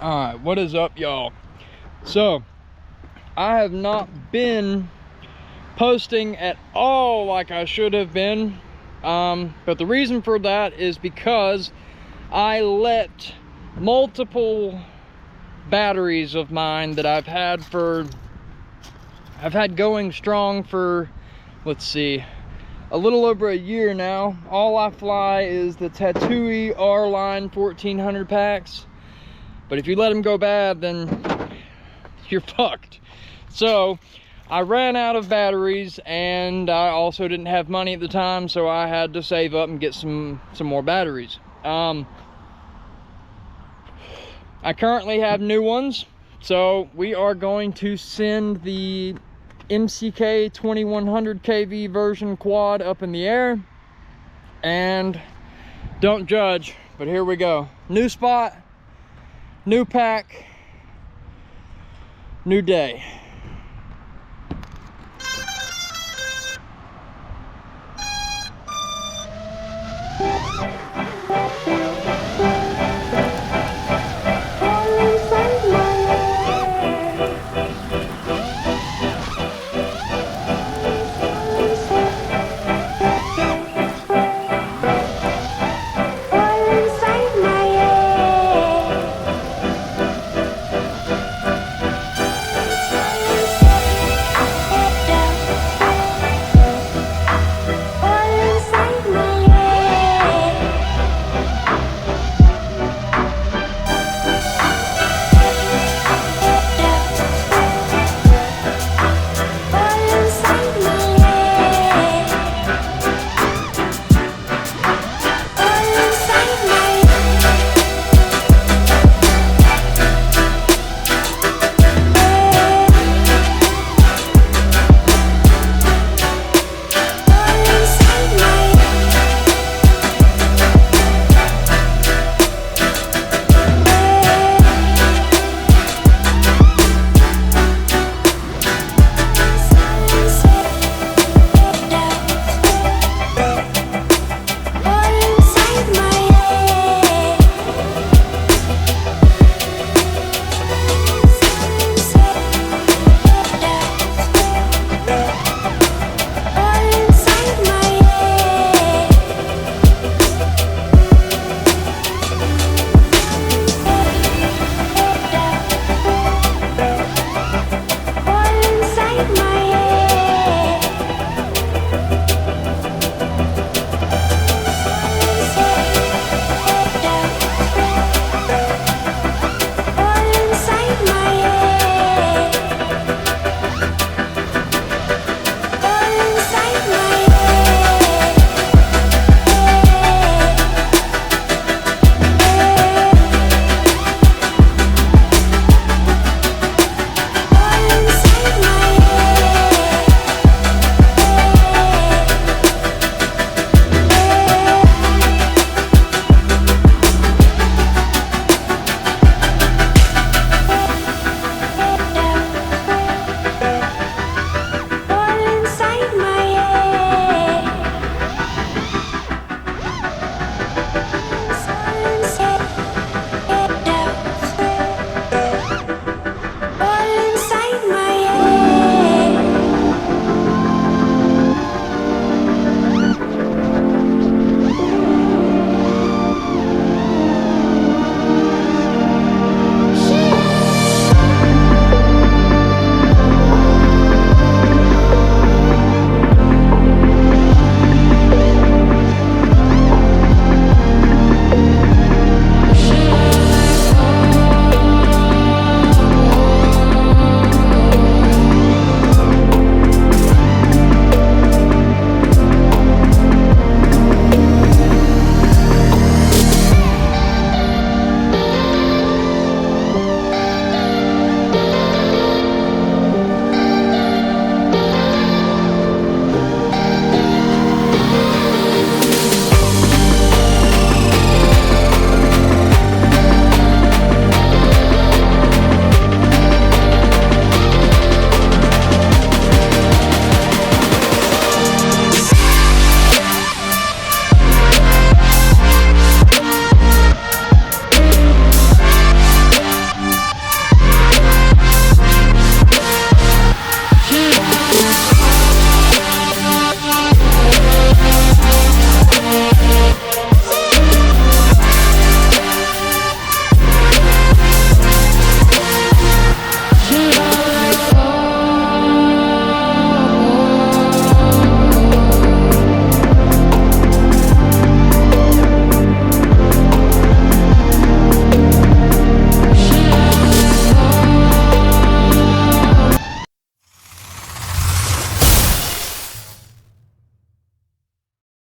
Alright, what is up, y'all? So, I have not been posting at all like I should have been. But the reason for that is because I let multiple batteries of mine that I've had going strong for, let's see, a little over a year now. All I fly is the Tatooine R-Line 1400 packs. But if you let them go bad, then you're fucked. So I ran out of batteries, and I also didn't have money at the time, so I had to save up and get some more batteries. I currently have new ones, so we are going to send the MCK 2100 kV version quad up in the air, and don't judge, but here we go. New spot, new pack, new day.